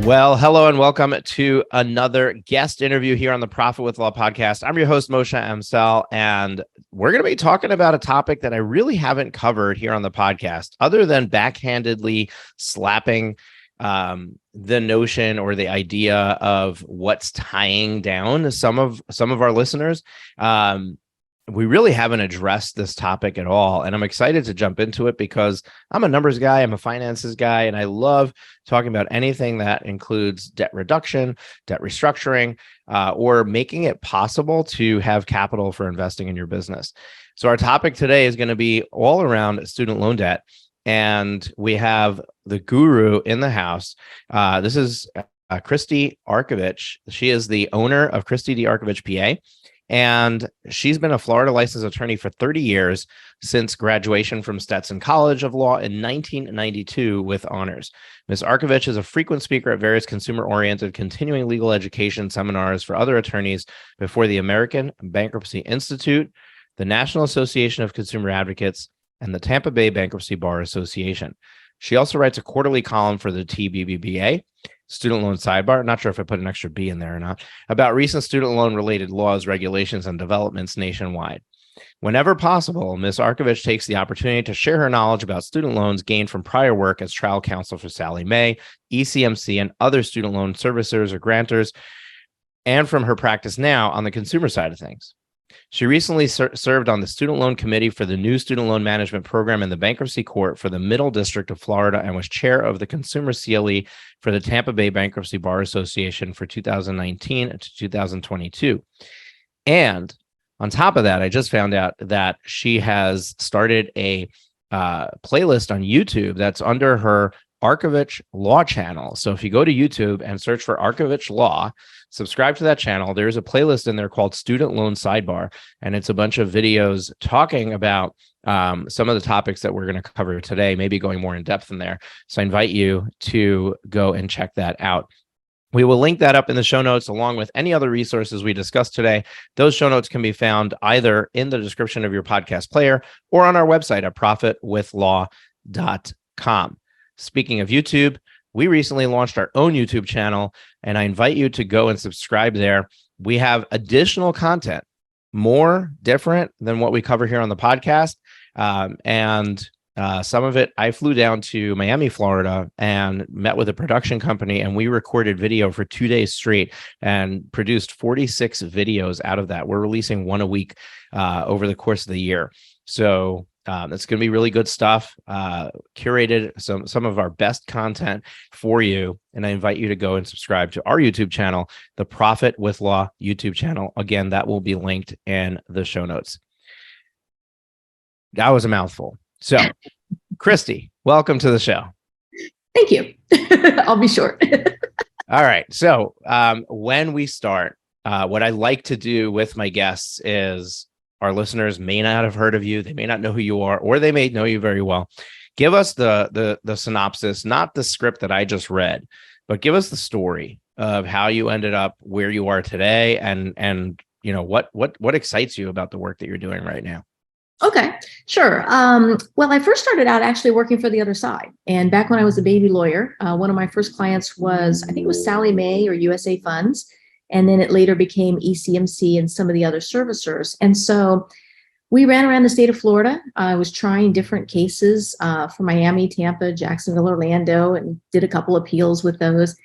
Well, hello and welcome to another guest interview here on the Profit with Law podcast. I'm your host, Moshe Amsel, and we're going to be talking about a topic that I really haven't covered here on the podcast, other than backhandedly slapping the notion or the idea of what's tying down some of our listeners. We really haven't addressed this topic at all. And I'm excited to jump into it because I'm a numbers guy, I'm a finances guy, and I love talking about anything that includes debt reduction, debt restructuring, or making it possible to have capital for investing in your business. So our topic today is going to be all around student loan debt. And we have the guru in the house. This is Christie Arkovich. She is the owner of Christie Arkovich, PA. And she's been a Florida licensed attorney for 30 years since graduation from Stetson College of Law in 1992 with honors. Ms. Arkovich is a frequent speaker at various consumer-oriented continuing legal education seminars for other attorneys before the American Bankruptcy Institute, the National Association of Consumer Advocates, and the Tampa Bay Bankruptcy Bar Association. She also writes a quarterly column for the TBBBA, Student Loan Sidebar, not sure if I put an extra B in there or not, about recent student loan related laws, regulations, and developments nationwide. Whenever possible, Ms. Arkovich takes the opportunity to share her knowledge about student loans gained from prior work as trial counsel for Sallie Mae, ECMC, and other student loan servicers or grantors, and from her practice now on the consumer side of things. She recently served on the Student Loan Committee for the new Student Loan Management Program in the Bankruptcy Court for the Middle District of Florida and was chair of the Consumer CLE for the Tampa Bay Bankruptcy Bar Association for 2019 to 2022. And on top of that, I just found out that she has started a playlist on YouTube that's under her Arkovich Law channel. So if you go to YouTube and search for Arkovich Law, subscribe to that channel. There's a playlist in there called Student Loan Sidebar, and it's a bunch of videos talking about some of the topics that we're going to cover today, maybe going more in depth in there. So I invite you to go and check that out. We will link that up in the show notes along with any other resources we discussed today. Those show notes can be found either in the description of your podcast player or on our website at profitwithlaw.com. Speaking of YouTube, we recently launched our own YouTube channel, and I invite you to go and subscribe there. We have additional content, more different than what we cover here on the podcast. And some of it, I flew down to Miami, Florida, and met with a production company, and we recorded video for 2 days straight and produced 46 videos out of that. We're releasing one a week over the course of the year. So it's going to be really good stuff, curated some of our best content for you. And I invite you to go and subscribe to our YouTube channel, the Profit with Law YouTube channel. Again, that will be linked in the show notes. That was a mouthful. So, Christie, welcome to the show. Thank you. I'll be short. All right. So when we start, what I like to do with my guests is, our listeners may not have heard of you. They may not know who you are, or they may know you very well. Give us the synopsis, not the script that I just read, but give us the story of how you ended up where you are today, and you know what excites you about the work that you're doing right now. Okay, sure. Well, I first started out actually working for the other side. And back when I was a baby lawyer, one of my first clients was, I think it was Sallie Mae or USA Funds. And then it later became ECMC and some of the other servicers. And so we ran around the state of Florida. I was trying different cases for Miami, Tampa, Jacksonville, Orlando, and did a couple appeals with those.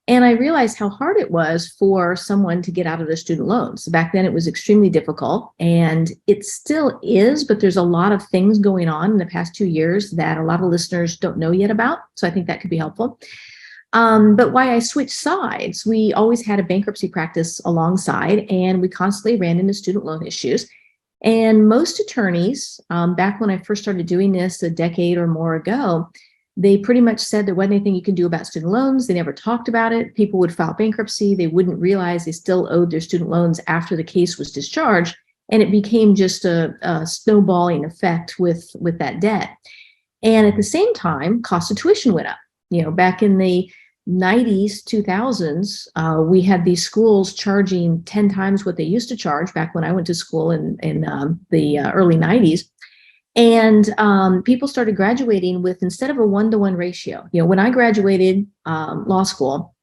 And I realized how hard it was for someone to get out of their student loans. Back then, it was extremely difficult, and it still is, but there's a lot of things going on in the past 2 years that a lot of listeners don't know yet about. So I think that could be helpful. But why I switched sides, we always had a bankruptcy practice alongside, and we constantly ran into student loan issues. And most attorneys, back when I first started doing this a decade or more ago, they pretty much said there wasn't anything you could do about student loans. They never talked about it. People would file bankruptcy. They wouldn't realize they still owed their student loans after the case was discharged. And it became just a snowballing effect with that debt. And at the same time, cost of tuition went up. You know, back in the 90s, 2000s, we had these schools charging 10 times what they used to charge back when I went to school in the early 90s. And people started graduating with, instead of a 1-to-1 ratio, you know, when I graduated law school,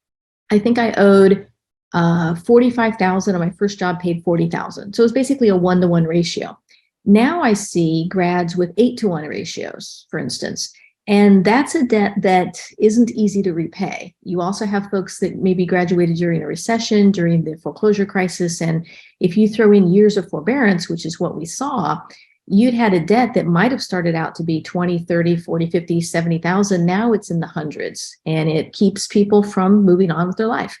I think I owed 45,000 on my first job, paid 40,000. So it was basically a 1-to-1 ratio. Now I see grads with 8-to-1 ratios, for instance. And that's a debt that isn't easy to repay. You also have folks that maybe graduated during a recession, during the foreclosure crisis. And if you throw in years of forbearance, which is what we saw, you'd had a debt that might have started out to be 20, 30, 40, 50, 70,000. Now it's in the hundreds, and it keeps people from moving on with their life.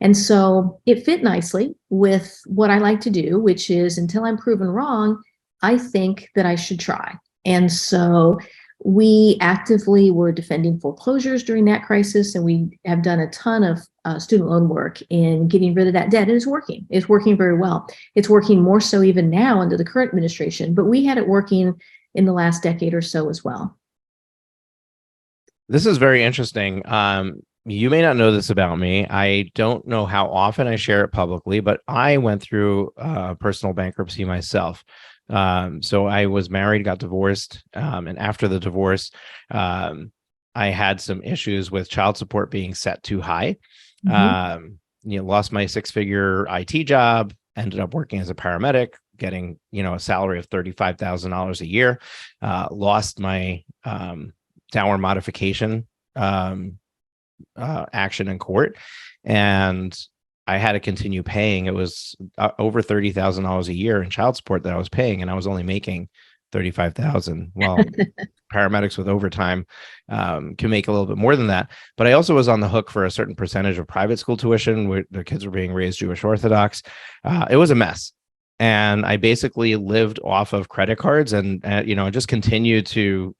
And so it fit nicely with what I like to do, which is until I'm proven wrong, I think that I should try. And so we actively were defending foreclosures during that crisis, and we have done a ton of student loan work in getting rid of that debt. And it's working. It's working very well. It's working more so even now under the current administration, but we had it working in the last decade or so as well. This is very interesting. You may not know this about me. I don't know how often I share it publicly, but I went through personal bankruptcy myself. So I was married, got divorced, and after the divorce, I had some issues with child support being set too high. Lost my 6-figure IT job, ended up working as a paramedic, getting, a salary of $35,000 a year, lost my downward modification action in court, and I had to continue paying. It was over $30,000 a year in child support that I was paying, and I was only making $35,000. Well, paramedics with overtime can make a little bit more than that. But I also was on the hook for a certain percentage of private school tuition where the kids were being raised Jewish Orthodox. It was a mess. And I basically lived off of credit cards and just continued to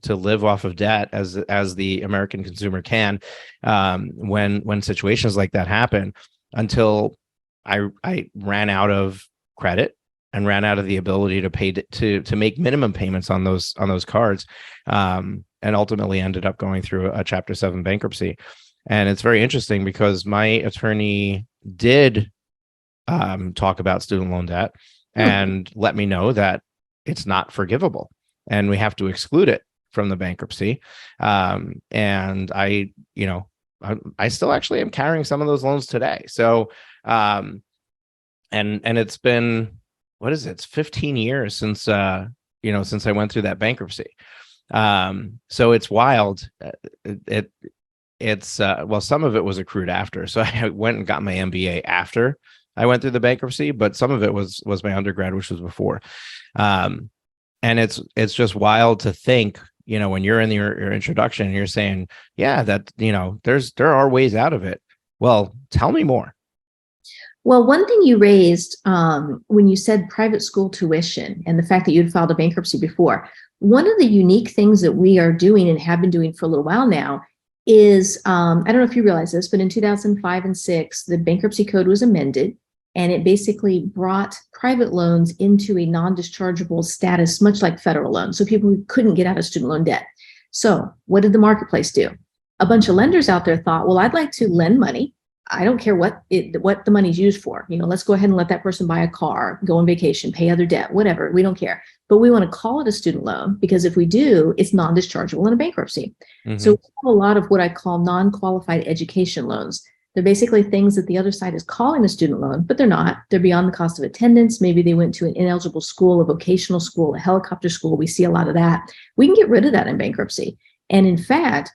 live off of debt as the American consumer can when situations like that happen, until I ran out of credit and ran out of the ability to pay to make minimum payments on those cards, and ultimately ended up going through a Chapter 7 bankruptcy. And it's very interesting because my attorney did talk about student loan debt and let me know that it's not forgivable and we have to exclude it from the bankruptcy. And I still actually am carrying some of those loans today. So, and it's been, what is it? It's 15 years since, since I went through that bankruptcy. So it's wild. Well, some of it was accrued after. So I went and got my MBA after I went through the bankruptcy, but some of it was my undergrad, which was before. And it's just wild to think, when you're in your introduction and you're saying, yeah, that, there are ways out of it. Well, tell me more. Well, one thing you raised when you said private school tuition and the fact that you'd filed a bankruptcy before, one of the unique things that we are doing and have been doing for a little while now is, I don't know if you realize this, but in 2005 and 6, the bankruptcy code was amended. And it basically brought private loans into a non-dischargeable status, much like federal loans. So people who couldn't get out of student loan debt. So what did the marketplace do? A bunch of lenders out there thought, well, I'd like to lend money. I don't care what the money's used for. Let's go ahead and let that person buy a car, go on vacation, pay other debt, whatever. We don't care. But we want to call it a student loan because if we do, it's non-dischargeable in a bankruptcy. So we have a lot of what I call non-qualified education loans. They're basically things that the other side is calling a student loan, but they're not. They're beyond the cost of attendance. Maybe they went to an ineligible school, a vocational school, a helicopter school. We see a lot of that. We can get rid of that in bankruptcy. And in fact,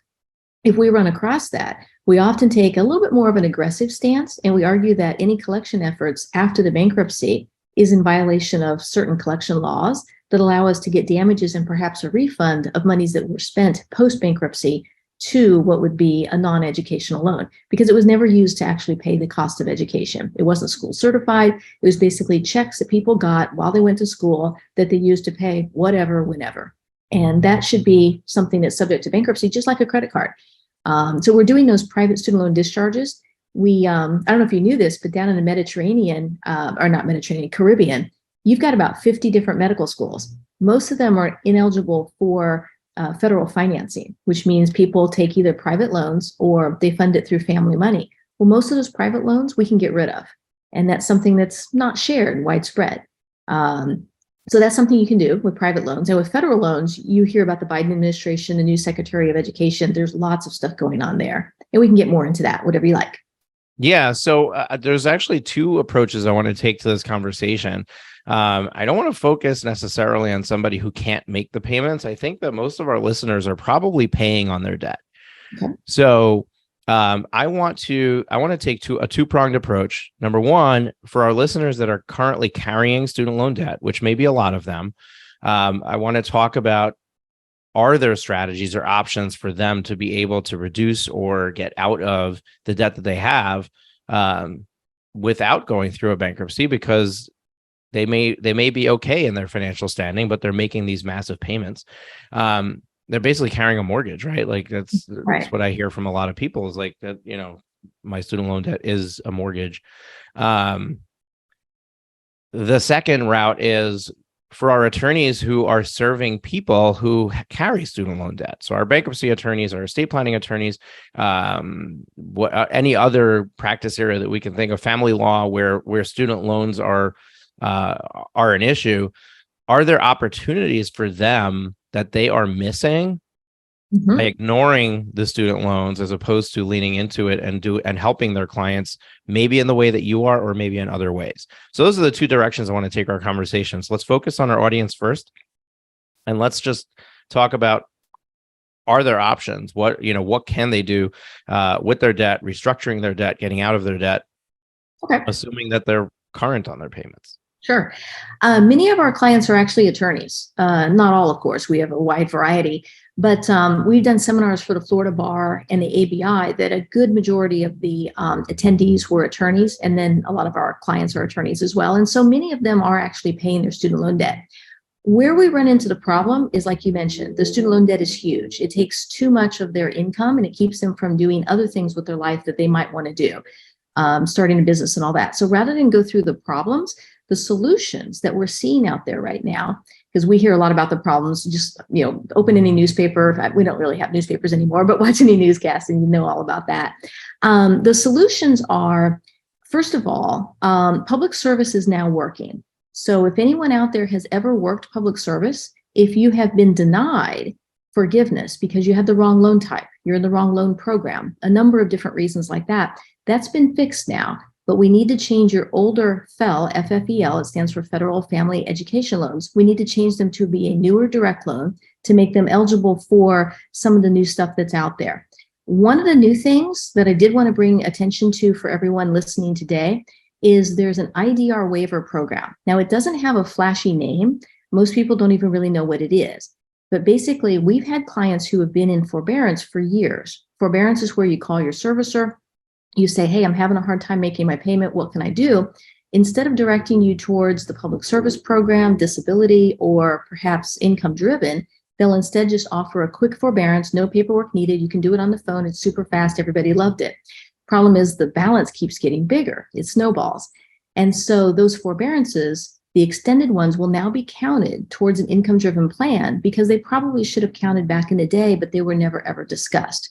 if we run across that, we often take a little bit more of an aggressive stance, and we argue that any collection efforts after the bankruptcy is in violation of certain collection laws that allow us to get damages and perhaps a refund of monies that were spent post-bankruptcy to what would be a non-educational loan, because it was never used to actually pay the cost of education. It wasn't school certified. It was basically checks that people got while they went to school that they used to pay whatever, whenever. And that should be something that's subject to bankruptcy, just like a credit card. So we're doing those private student loan discharges. We, I don't know if you knew this, but down in the Mediterranean, or not Mediterranean, Caribbean, you've got about 50 different medical schools. Most of them are ineligible for federal financing, which means people take either private loans or they fund it through family money. Well, most of those private loans we can get rid of. And that's something that's not shared widespread. So that's something you can do with private loans. And with federal loans, you hear about the Biden administration, the new Secretary of Education. There's lots of stuff going on there. And we can get more into that, whatever you like. Yeah, so there's actually two approaches I want to take to this conversation. I don't want to focus necessarily on somebody who can't make the payments. I think that most of our listeners are probably paying on their debt. Okay. So I want to take a two-pronged approach. Number one, for our listeners that are currently carrying student loan debt, which may be a lot of them, I want to talk about, are there strategies or options for them to be able to reduce or get out of the debt that they have without going through a bankruptcy, because they may be okay in their financial standing, but they're making these massive payments. They're basically carrying a mortgage, right? Like that's what I hear from a lot of people, is like that, my student loan debt is a mortgage. The second route is for our attorneys who are serving people who carry student loan debt. So our bankruptcy attorneys, our estate planning attorneys, any other practice area that we can think of, family law, where student loans are an issue. Are there opportunities for them that they are missing by ignoring the student loans, as opposed to leaning into it and helping their clients, maybe in the way that you are, or maybe in other ways? So those are the two directions I want to take our conversations. Let's focus on our audience first, and let's just talk about, are there options? What can they do with their debt, restructuring their debt, getting out of their debt, assuming that they're current on their payments? Sure. Many of our clients are actually attorneys. Not all, of course. We have a wide variety. But we've done seminars for the Florida Bar and the ABI that a good majority of the attendees were attorneys. And then a lot of our clients are attorneys as well. And so many of them are actually paying their student loan debt. Where we run into the problem is, like you mentioned, the student loan debt is huge. It takes too much of their income, and it keeps them from doing other things with their life that they might want to do, starting a business and all that. So rather than go through the problems, the solutions that we're seeing out there right now, because we hear a lot about the problems, just, open any newspaper. We don't really have newspapers anymore, but watch any newscast and you know all about that. The solutions are, first of all, public service is now working. So if anyone out there has ever worked public service, if you have been denied forgiveness because you had the wrong loan type, you're in the wrong loan program, a number of different reasons like that, that's been fixed now. But we need to change your older FFEL, F-F-E-L, it stands for Federal Family Education Loans. We need to change them to be a newer direct loan to make them eligible for some of the new stuff that's out there. One of the new things that I did want to bring attention to for everyone listening today is there's an IDR waiver program. Now, it doesn't have a flashy name. Most people don't even really know what it is. But basically, we've had clients who have been in forbearance for years. Forbearance is where you call your servicer. You say, hey, I'm having a hard time making my payment. What can I do? Instead of directing you towards the public service program, disability, or perhaps income driven, they'll instead just offer a quick forbearance, no paperwork needed. You can do it on the phone. It's super fast. Everybody loved it. Problem is the balance keeps getting bigger. It snowballs. And so those forbearances, the extended ones, will now be counted towards an income driven plan because they probably should have counted back in the day, but they were never ever discussed.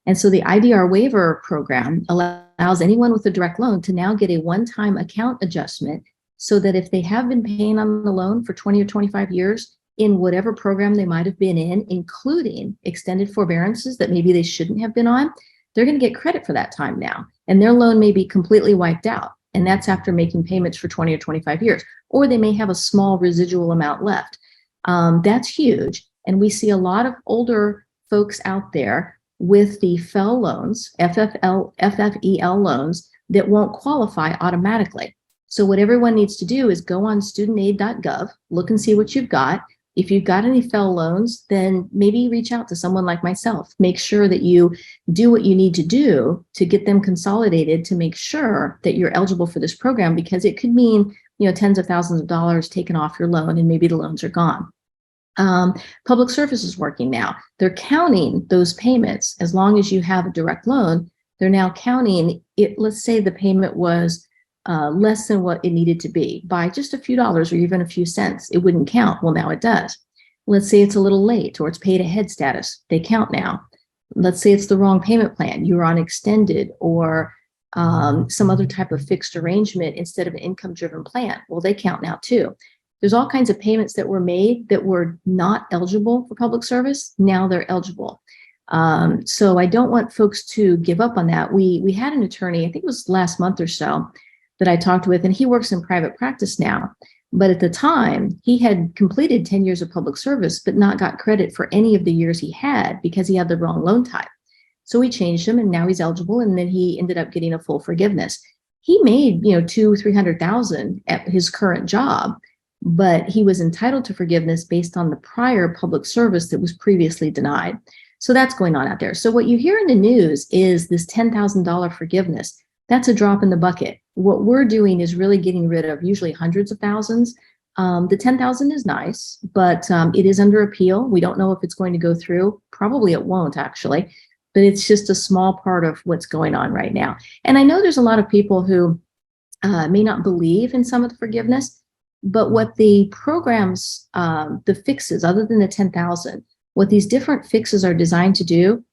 And so the IDR waiver program allows anyone with a direct loan to now get a one-time account adjustment so that if they have been paying on the loan for 20 or 25 years in whatever program they might have been in, including extended forbearances that maybe they shouldn't have been on, they're going to get credit for that time now. And their loan may be completely wiped out. And that's after making payments for 20 or 25 years. Or they may have a small residual amount left. That's huge. And we see a lot of older folks out there with the FFEL loans, FFEL loans, that won't qualify automatically. So what everyone needs to do is go on studentaid.gov, look and see what you've got. If you've got any FFEL loans, then maybe reach out to someone like myself. Make sure that you do what you need to do to get them consolidated to make sure that you're eligible for this program, because it could mean, tens of thousands of dollars taken off your loan and maybe the loans are gone. Public service is working now. They're counting those payments. As long as you have a direct loan, they're now counting it. Let's say the payment was less than what it needed to be by just a few dollars or even a few cents. It wouldn't count. Well, now it does. Let's say it's a little late or it's paid ahead status. They count now. Let's say it's the wrong payment plan. You're on extended or some other type of fixed arrangement instead of an income-driven plan. Well, they count now too. There's all kinds of payments that were made that were not eligible for public service. Now they're eligible. So I don't want folks to give up on that. We had an attorney, I think it was last month or so, that I talked with, and he works in private practice now. But at the time, he had completed 10 years of public service, but not got credit for any of the years he had because he had the wrong loan type. So we changed him, and now he's eligible. And then he ended up getting a full forgiveness. He made, $200,000-300,000 at his current job, but he was entitled to forgiveness based on the prior public service that was previously denied. So that's going on out there. So what you hear in the news is this $10,000 forgiveness. That's a drop in the bucket. What we're doing is really getting rid of usually hundreds of thousands. The 10,000 is nice, but it is under appeal. We don't know if it's going to go through. Probably it won't, actually, but it's just a small part of what's going on right now. And I know there's a lot of people who may not believe in some of the forgiveness, but what the programs, the fixes, other than the 10,000, what these different fixes are designed to do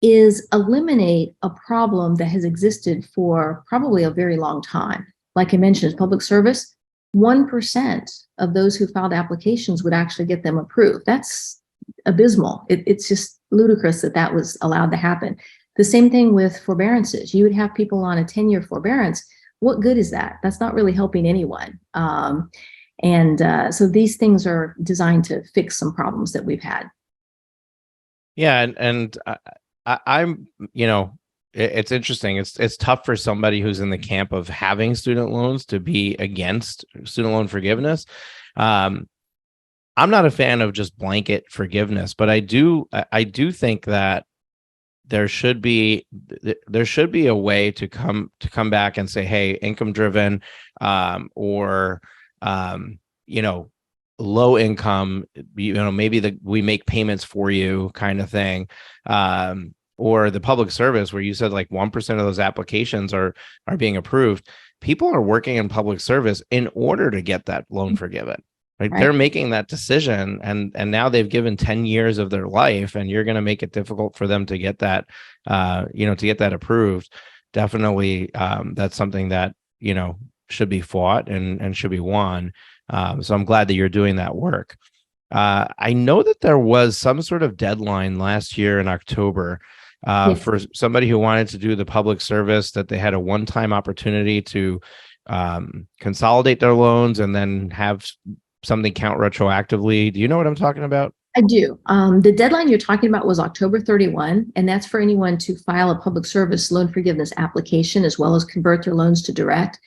is eliminate a problem that has existed for probably a very long time. Like I mentioned, public service, 1% of those who filed applications would actually get them approved. That's abysmal. It's just ludicrous that that was allowed to happen. The same thing with forbearances. You would have people on a 10-year forbearance. What good is that? That's not really helping anyone. So these things are designed to fix some problems that we've had. Yeah, and I'm, it's interesting. It's tough for somebody who's in the camp of having student loans to be against student loan forgiveness. I'm not a fan of just blanket forgiveness, but I do think that there should be a way to come back and say, hey, income driven, or low income, maybe we make payments for you kind of thing. Or the public service where you said like 1% of those applications are being approved. People are working in public service in order to get that loan forgiven. Right? They're making that decision, and now they've given 10 years of their life, and you're going to make it difficult for them to get that, to get that approved. Definitely, that's something that should be fought and should be won. So I'm glad that you're doing that work. I know that there was some sort of deadline last year in October for somebody who wanted to do the public service, that they had a one-time opportunity to consolidate their loans and then have something count retroactively. Do you know what I'm talking about? I do. The deadline you're talking about was October 31, and that's for anyone to file a public service loan forgiveness application as well as convert their loans to direct.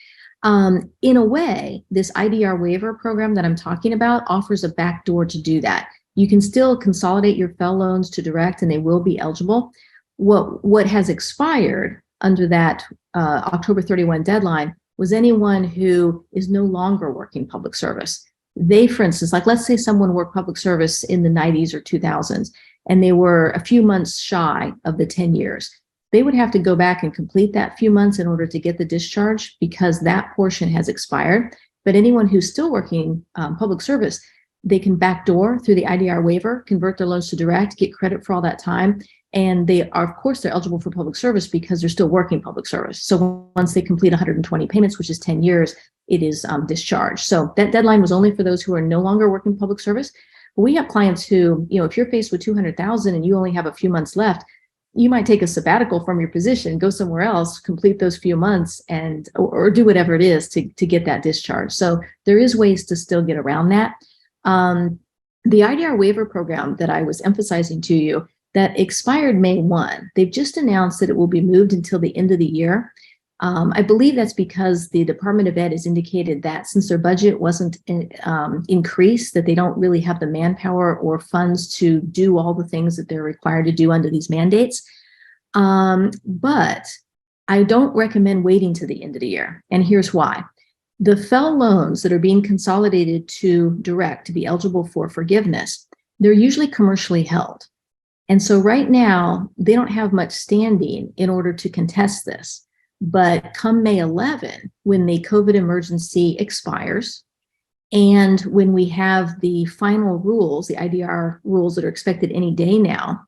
In a way, this IDR waiver program that I'm talking about offers a backdoor to do that. You can still consolidate your FFEL loans to direct, and they will be eligible. What has expired under that October 31 deadline was anyone who is no longer working public service. They, for instance, like let's say someone worked public service in the 90s or 2000s, and they were a few months shy of the 10 years. They would have to go back and complete that few months in order to get the discharge because that portion has expired. But anyone who's still working public service, they can backdoor through the IDR waiver, convert their loans to direct, get credit for all that time. And they are, of course, they're eligible for public service because they're still working public service. So once they complete 120 payments, which is 10 years, it is discharged. So that deadline was only for those who are no longer working public service. But we have clients who, if you're faced with 200,000 and you only have a few months left, you might take a sabbatical from your position, go somewhere else, complete those few months, and or do whatever it is to get that discharge. So there is ways to still get around that. The IDR waiver program that I was emphasizing to you, that expired May 1. They've just announced that it will be moved until the end of the year. I believe that's because the Department of Ed has indicated that since their budget wasn't increased, that they don't really have the manpower or funds to do all the things that they're required to do under these mandates. But I don't recommend waiting to the end of the year. And here's why. The FFEL loans that are being consolidated to direct to be eligible for forgiveness, they're usually commercially held. And so right now, they don't have much standing in order to contest this. But come May 11, when the COVID emergency expires, and when we have the final rules, the IDR rules that are expected any day now,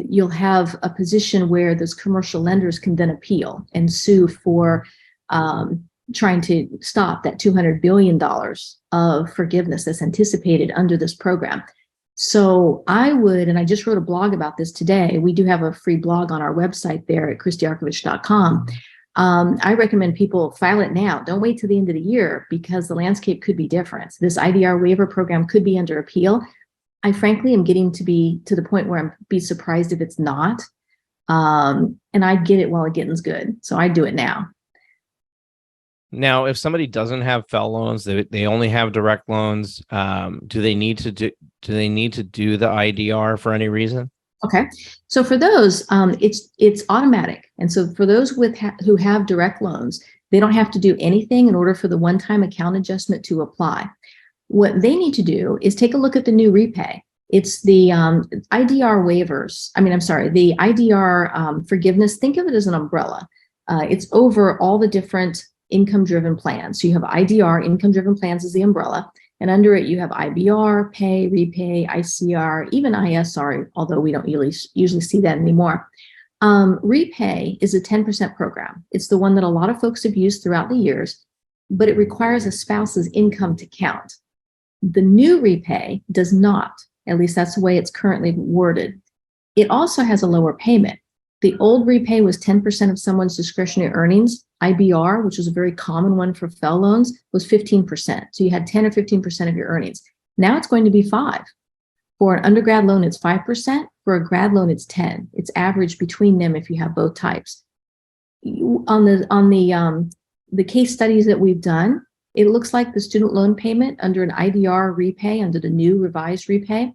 you'll have a position where those commercial lenders can then appeal and sue for trying to stop that $200 billion of forgiveness that's anticipated under this program. So I would, and I just wrote a blog about this today. We do have a free blog on our website there at ChristieArkovich.com. I recommend people file it now. Don't wait till the end of the year, because the landscape could be different. This IDR waiver program could be under appeal. I frankly am getting to the point where I'm be surprised if it's not. And I'd get it while it getting's good. So I do it now. Now, if somebody doesn't have FFEL loans, they only have direct loans, do they need to do the IDR for any reason? Okay, so for those, it's automatic, and so for those who have direct loans, they don't have to do anything in order for the one-time account adjustment to apply. What they need to do is take a look at the new Repay. It's the IDR waivers. The IDR forgiveness. Think of it as an umbrella. It's over all the different income-driven plans. So you have IDR, income-driven plans, as the umbrella. And under it, you have IBR, Pay, Repay, ICR, even ISR, although we don't usually see that anymore. Repay is a 10% program. It's the one that a lot of folks have used throughout the years, but it requires a spouse's income to count. The new Repay does not, at least that's the way it's currently worded. It also has a lower payment. The old Repay was 10% of someone's discretionary earnings. IBR, which was a very common one for FFEL loans, was 15%. So you had 10 or 15% of your earnings. Now it's going to be 5%. For an undergrad loan, it's 5%. For a grad loan, it's 10%. It's average between them if you have both types. On the case studies that we've done, it looks like the student loan payment under an IDR Repay, under the new revised Repay,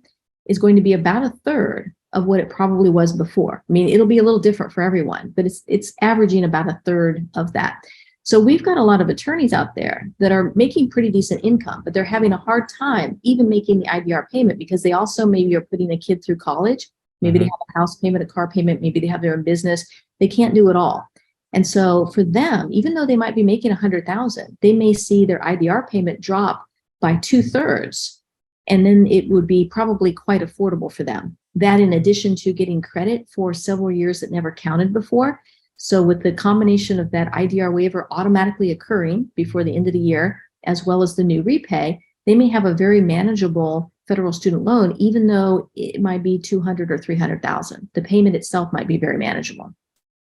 is going to be about a third of what it probably was before. I mean, it'll be a little different for everyone, but it's averaging about a third of that. So we've got a lot of attorneys out there that are making pretty decent income, but they're having a hard time even making the IDR payment, because they also maybe are putting a kid through college. Maybe they have a house payment, a car payment, maybe they have their own business. They can't do it all. And so for them, even though they might be making $100,000, they may see their IDR payment drop by 2/3, and then it would be probably quite affordable for them. That, in addition to getting credit for several years that never counted before. So with the combination of that IDR waiver automatically occurring before the end of the year, as well as the new Repay, they may have a very manageable federal student loan, even though it might be $200,000 or $300,000. The payment itself might be very manageable.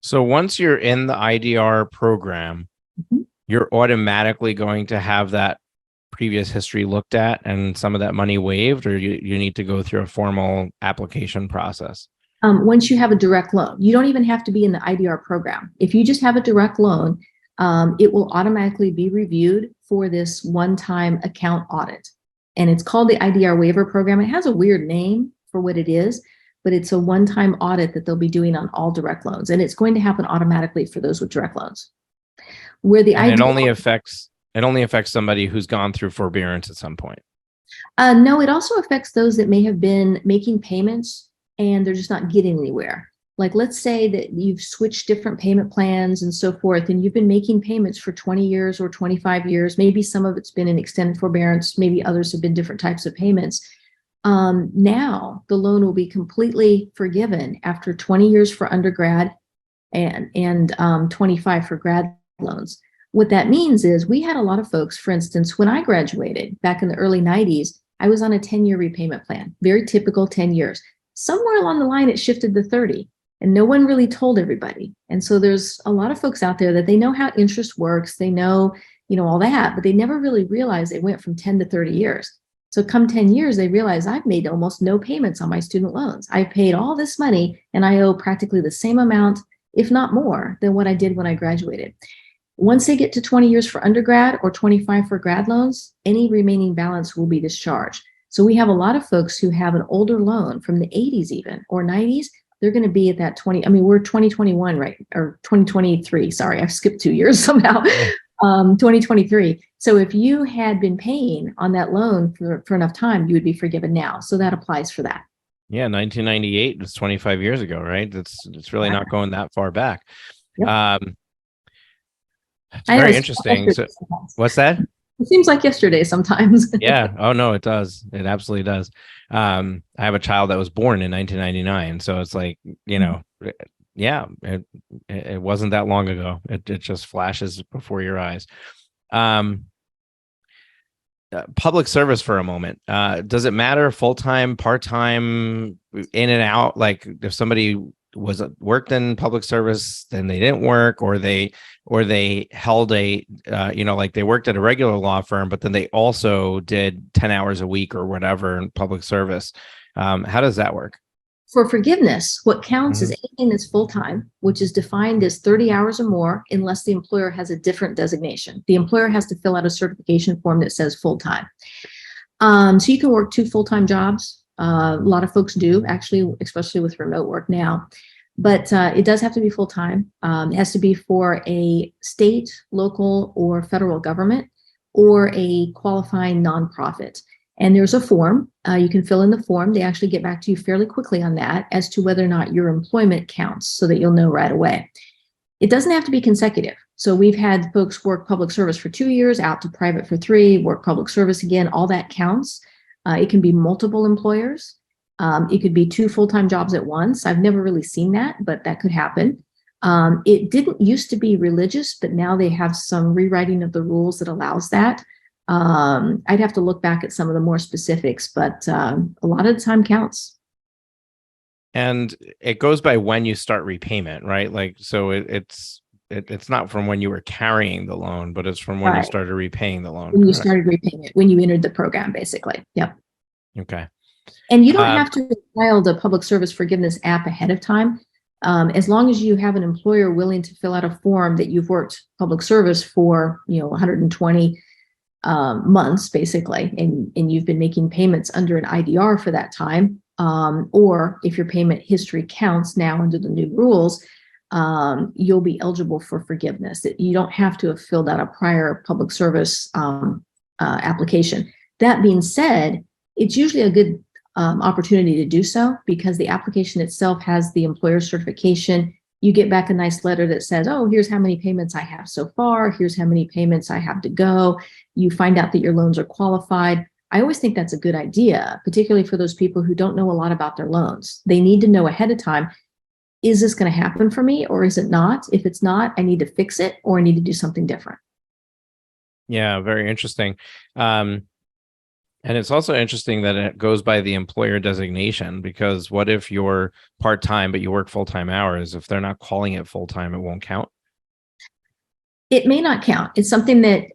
So once you're in the IDR program, you're automatically going to have that previous history looked at and some of that money waived, or you need to go through a formal application process? Once you have a direct loan, you don't even have to be in the IDR program. If you just have a direct loan, it will automatically be reviewed for this one-time account audit. And it's called the IDR waiver program. It has a weird name for what it is, but it's a one-time audit that they'll be doing on all direct loans. And it's going to happen automatically for those with direct loans. Where the IDR, it only affects somebody who's gone through forbearance at some point. No, it also affects those that may have been making payments and they're just not getting anywhere. Like, let's say that you've switched different payment plans and so forth, and you've been making payments for 20 years or 25 years. Maybe some of it's been in extended forbearance. Maybe others have been different types of payments. Now the loan will be completely forgiven after 20 years for undergrad and 25 for grad loans. What that means is we had a lot of folks, for instance, when I graduated back in the early 90s, I was on a 10-year repayment plan, very typical 10 years. Somewhere along the line, it shifted to 30, and no one really told everybody. And so there's a lot of folks out there that they know how interest works, they know, all that, but they never really realized it went from 10 to 30 years. So come 10 years, they realize I've made almost no payments on my student loans. I've paid all this money and I owe practically the same amount, if not more, than what I did when I graduated. Once they get to 20 years for undergrad or 25 for grad loans, any remaining balance will be discharged. So we have a lot of folks who have an older loan from the 80s even, or 90s. They're going to be at that 20. I mean, we're 2021, right? Or 2023. Sorry, I've skipped 2 years somehow. 2023. So if you had been paying on that loan for enough time, you would be forgiven now. So that applies for that. Yeah, 1998 was 25 years ago, right? It's really not going that far back. Yep. It's very interesting. So, what's that? It seems like yesterday sometimes. Yeah. Oh, no, it does. It absolutely does. I have a child that was born in 1999. So it's like, Yeah, it wasn't that long ago. It just flashes before your eyes. Um, Public service for a moment. Does it matter full-time, part-time, in and out? Like if somebody worked in public service, then they didn't work, or they held a like they worked at a regular law firm, but then they also did 10 hours a week or whatever in public service. How does that work? For forgiveness, what counts Mhm. is anything that's full-time, which is defined as 30 hours or more, unless the employer has a different designation. The employer has to fill out a certification form that says full-time. So you can work two full-time jobs. A lot of folks do, actually, especially with remote work now. But it does have to be full-time. It has to be for a state, local, or federal government, or a qualifying nonprofit. And there's a form. You can fill in the form. They actually get back to you fairly quickly on that as to whether or not your employment counts, so that you'll know right away. It doesn't have to be consecutive. So we've had folks work public service for 2 years, out to private for 3, work public service again. All that counts. It can be multiple employers. It could be 2 full-time jobs at once. I've never really seen that, but that could happen. It didn't used to be religious, but now they have some rewriting of the rules that allows that. I'd have to look back at some of the more specifics, but a lot of the time counts. And it goes by when you start repayment, right? Like, so it's not from when you were carrying the loan, but it's from when you Right. started repaying the loan. When you Correct. started repaying it, when you entered the program, basically. Yep. Okay. And you don't Um, have to file the public service forgiveness app ahead of time. As long as you have an employer willing to fill out a form that you've worked public service for, 120 months, basically, and you've been making payments under an IDR for that time, or if your payment history counts now under the new rules, you'll be eligible for forgiveness. You don't have to have filled out a prior public service application. That being said, it's usually a good opportunity to do so, because the application itself has the employer certification. You get back a nice letter that says, oh, here's how many payments I have so far. Here's how many payments I have to go. You find out that your loans are qualified. I always think that's a good idea, particularly for those people who don't know a lot about their loans. They need to know ahead of time, is this going to happen for me or is it not? If it's not, I need to fix it, or I need to do something different. yeah, very interesting. And it's also interesting that it goes by the employer designation, because what if you're part-time, but you work full-time hours? If they're not calling it full-time, it won't count. It may not count. It's something that,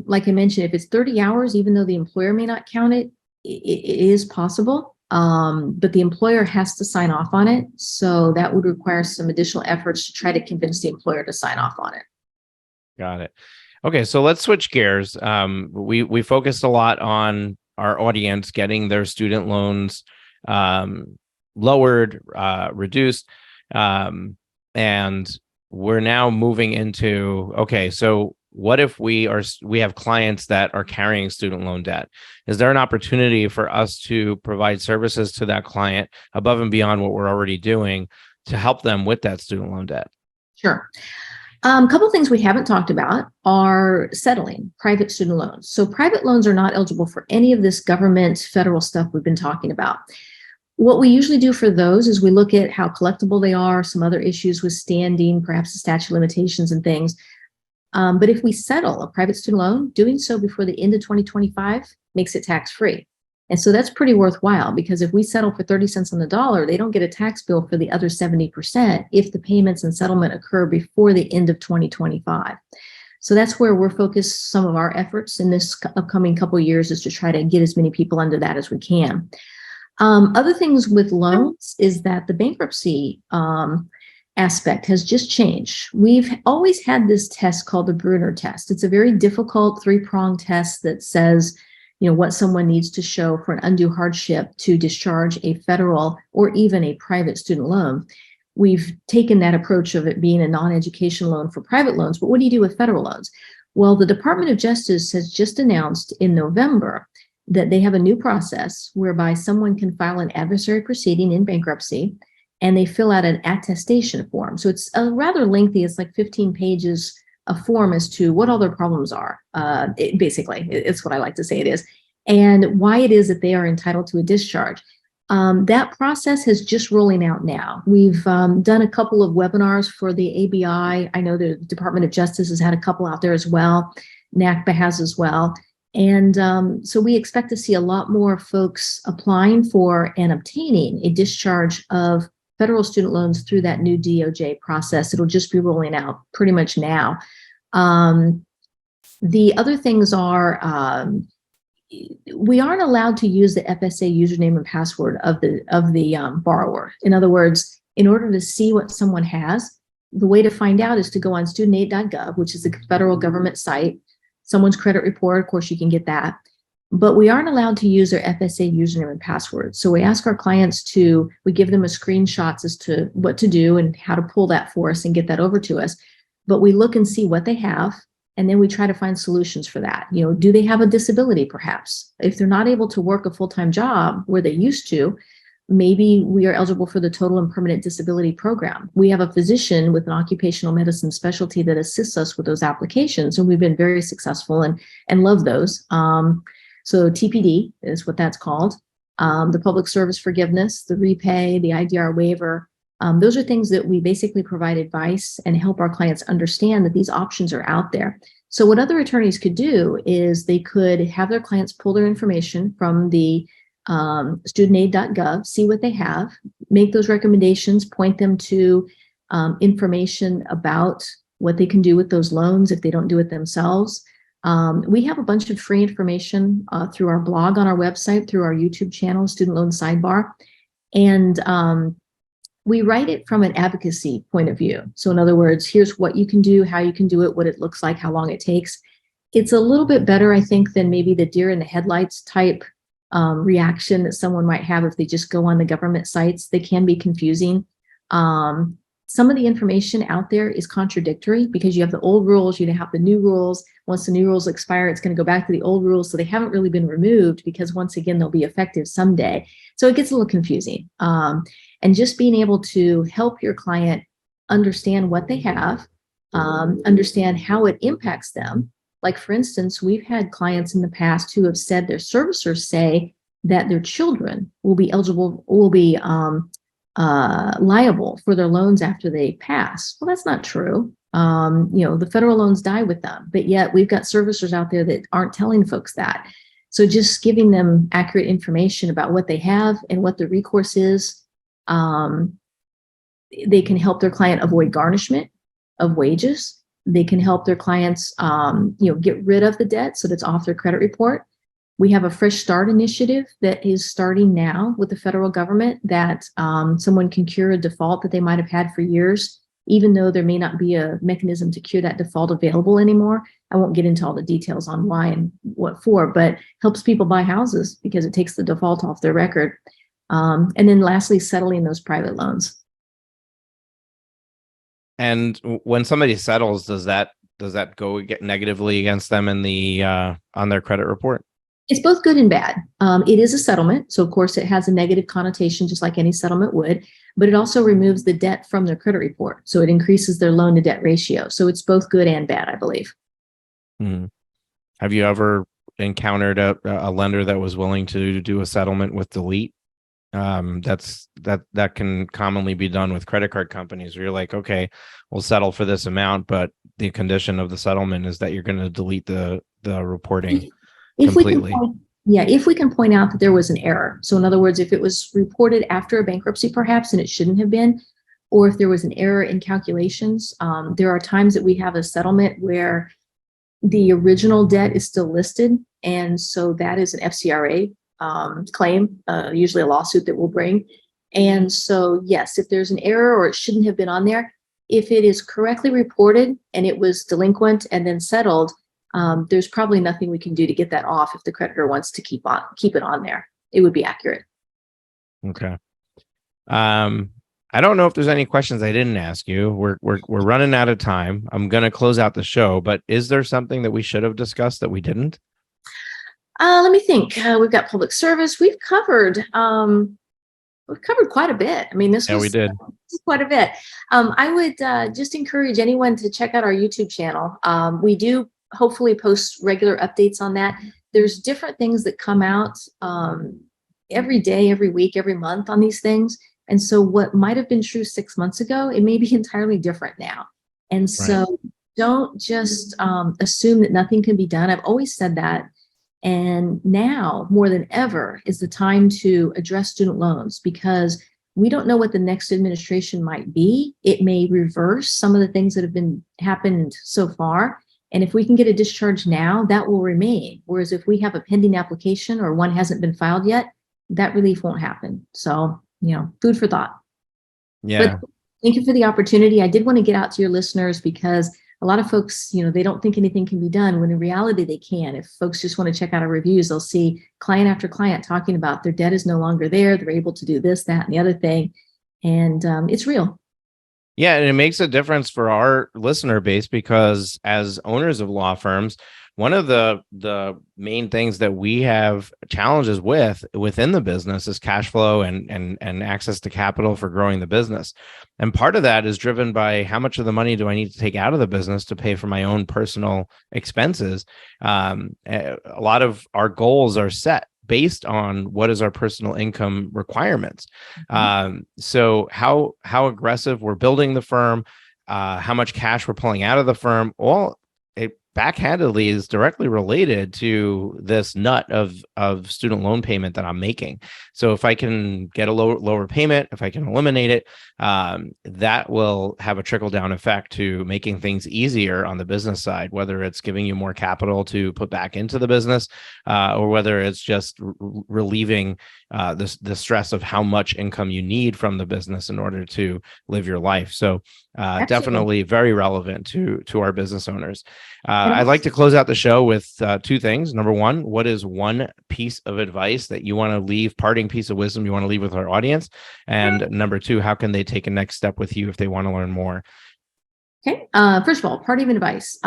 like I mentioned, if it's 30 hours, even though the employer may not count it, it is possible. But the employer has to sign off on it. So that would require some additional efforts to try to convince the employer to sign off on it. Got it. Okay, so let's switch gears. We focused a lot on our audience getting their student loans lowered, reduced, and we're now moving into, okay, so what if we have clients that are carrying student loan debt? Is there an opportunity for us to provide services to that client above and beyond what we're already doing to help them with that student loan debt? Sure. A couple of things we haven't talked about are settling private student loans. So private loans are not eligible for any of this government federal stuff we've been talking about. What we usually do for those is we look at how collectible they are, some other issues with standing, perhaps the statute of limitations and things. But if we settle a private student loan, doing so before the end of 2025 makes it tax-free. And so that's pretty worthwhile, because if we settle for 30 cents on the dollar, they don't get a tax bill for the other 70% if the payments and settlement occur before the end of 2025. So that's where we're focused some of our efforts in this upcoming couple of years, is to try to get as many people under that as we can. Other things with loans is that the bankruptcy aspect has just changed. We've always had this test called the Bruner test. It's a very difficult 3-pronged test that says, what someone needs to show for an undue hardship to discharge a federal or even a private student loan. We've taken that approach of it being a non-education loan for private loans, but what do you do with federal loans? Well, the Department of Justice has just announced in November that they have a new process whereby someone can file an adversary proceeding in bankruptcy, and they fill out an attestation form. So it's a rather lengthy, it's like 15 pages a form as to what all their problems are. Basically, it's what I like to say it is, and why it is that they are entitled to a discharge. That process is just rolling out now. We've done a couple of webinars for the ABI. I know the Department of Justice has had a couple out there as well. NACPA has as well. And so we expect to see a lot more folks applying for and obtaining a discharge of federal student loans through that new DOJ process. It'll just be rolling out pretty much now. The other things are we aren't allowed to use the FSA username and password of the borrower. In other words, in order to see what someone has, the way to find out is to go on studentaid.gov, which is the federal government site. Someone's credit report, of course, you can get that. But we aren't allowed to use their FSA username and password. So we ask our clients we give them a screenshots as to what to do and how to pull that for us and get that over to us. But we look and see what they have, and then we try to find solutions for that. Do they have a disability perhaps? If they're not able to work a full-time job where they used to, maybe we are eligible for the total and permanent disability program. We have a physician with an occupational medicine specialty that assists us with those applications, and we've been very successful and love those. So TPD is what that's called. The public service forgiveness, the Repay, the IDR waiver. Those are things that we basically provide advice and help our clients understand that these options are out there. So what other attorneys could do is they could have their clients pull their information from the studentaid.gov, see what they have, make those recommendations, point them to information about what they can do with those loans if they don't do it themselves. We have a bunch of free information through our blog on our website, through our YouTube channel, Student Loan Sidebar. And we write it from an advocacy point of view. So in other words, here's what you can do, how you can do it, what it looks like, how long it takes. It's a little bit better, I think, than maybe the deer in the headlights type reaction that someone might have if they just go on the government sites. They can be confusing. Some of the information out there is contradictory because you have the old rules, you have the new rules. Once the new rules expire, it's going to go back to the old rules. So they haven't really been removed because once again, they'll be effective someday. So it gets a little confusing. And just being able to help your client understand what they have, understand how it impacts them. Like, for instance, we've had clients in the past who have said their servicers say that their children will be liable for their loans after they pass. Well, that's not true. The federal loans die with them, but yet we've got servicers out there that aren't telling folks that. So just giving them accurate information about what they have and what the recourse is, they can help their client avoid garnishment of wages. They can help their clients, get rid of the debt so that's off their credit report. We have a Fresh Start initiative that is starting now with the federal government that someone can cure a default that they might have had for years, even though there may not be a mechanism to cure that default available anymore. I won't get into all the details on why and what for, but helps people buy houses because it takes the default off their record. And then lastly, settling those private loans. And when somebody settles, does that go negatively against them in the on their credit report? It's both good and bad. It is a settlement, so of course it has a negative connotation, just like any settlement would. But it also removes the debt from their credit report, so it increases their loan to debt ratio. So it's both good and bad, I believe. Have you ever encountered a lender that was willing to do a settlement with delete? That can commonly be done with credit card companies where you're like, okay, we'll settle for this amount, but the condition of the settlement is that you're going to delete the reporting completely. If we can point out that there was an error. So in other words, if it was reported after a bankruptcy perhaps and it shouldn't have been, or if there was an error in calculations, there are times that we have a settlement where the original debt is still listed, and so that is an FCRA claim, usually a lawsuit that we'll bring. And so, yes, if there's an error or it shouldn't have been on there, if it is correctly reported and it was delinquent and then settled, there's probably nothing we can do to get that off if the creditor wants to keep it on there. It would be accurate. Okay. I don't know if there's any questions I didn't ask you. We're running out of time. I'm going to close out the show, but is there something that we should have discussed that we didn't? Let me think. We've got public service. We've covered quite a bit. I mean, we did quite a bit. I would just encourage anyone to check out our YouTube channel. We do hopefully post regular updates on that. There's different things that come out every day, every week, every month on these things. And so what might have been true 6 months ago, it may be entirely different now. And Right. so don't just assume that nothing can be done. I've always said that. And now more than ever is the time to address student loans, because we don't know what the next administration might be. It may reverse some of the things that have been happened so far. And if we can get a discharge now, that will remain. Whereas if we have a pending application or one hasn't been filed yet, that relief won't happen. So, food for thought. Yeah. But thank you for the opportunity. I did want to get out to your listeners because a lot of folks, they don't think anything can be done when in reality they can. If folks just want to check out our reviews, they'll see client after client talking about their debt is no longer there. They're able to do this, that, and the other thing. And it's real. Yeah, and it makes a difference for our listener base because as owners of law firms, one of the main things that we have challenges within the business is cash flow and access to capital for growing the business. And part of that is driven by how much of the money do I need to take out of the business to pay for my own personal expenses. A lot of our goals are set based on what is our personal income requirements. So how aggressive we're building the firm, how much cash we're pulling out of the firm, all it backhandedly is directly related to this nut of student loan payment that I'm making. So if I can get a lower payment, if I can eliminate it, that will have a trickle down effect to making things easier on the business side, whether it's giving you more capital to put back into the business, or whether it's just relieving the stress of how much income you need from the business in order to live your life. So definitely very relevant to our business owners. I'd like to close out the show with two things. Number one, what is one piece of advice that you want to leave, parting piece of wisdom you want to leave with our audience? And number two, how can they take a next step with you if they want to learn more? Okay. First of all, parting advice.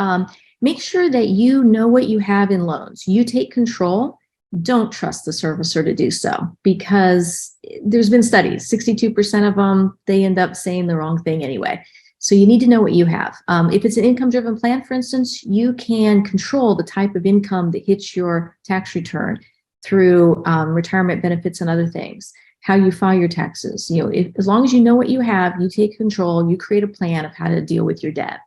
Make sure that you know what you have in loans. You take control. Don't trust the servicer to do so, because there's been studies, 62% of them, they end up saying the wrong thing anyway. So you need to know what you have. If it's an income-driven plan, for instance, you can control the type of income that hits your tax return through retirement benefits and other things, how you file your taxes. As long as you know what you have, you take control, you create a plan of how to deal with your debt.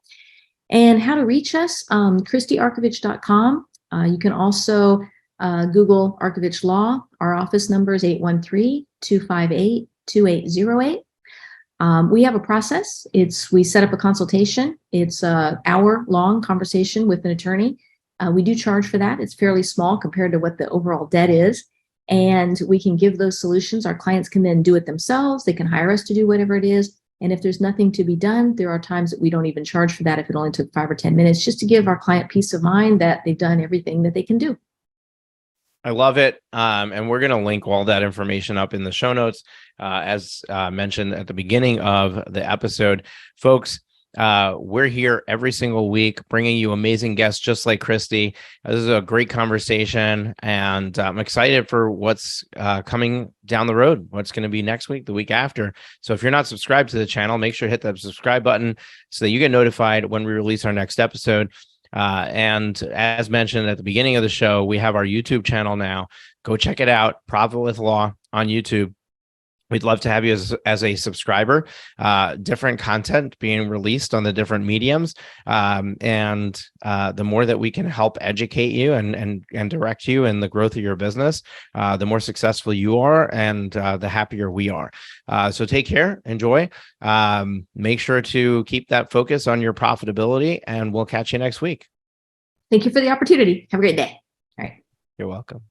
And how to reach us, ChristieArkovich.com. You can also Google Arkovich Law. Our office number is 813-258-2808. We have a process. We set up a consultation. It's an hour-long conversation with an attorney. We do charge for that. It's fairly small compared to what the overall debt is. And we can give those solutions. Our clients can then do it themselves. They can hire us to do whatever it is. And if there's nothing to be done, there are times that we don't even charge for that if it only took 5 or 10 minutes, just to give our client peace of mind that they've done everything that they can do. I love it. And we're going to link all that information up in the show notes. As mentioned at the beginning of the episode, folks, we're here every single week bringing you amazing guests just like Christie. This is a great conversation, and I'm excited for what's coming down the road, what's going to be next week, the week after. So if you're not subscribed to the channel, make sure to hit that subscribe button so that you get notified when we release our next episode. And as mentioned at the beginning of the show, we have our YouTube channel now. Go check it out, Profit with Law on YouTube. We'd love to have you as a subscriber. Different content being released on the different mediums. And the more that we can help educate you and direct you in the growth of your business, the more successful you are and the happier we are. So take care, enjoy. Make sure to keep that focus on your profitability, and we'll catch you next week. Thank you for the opportunity. Have a great day. All right. You're welcome.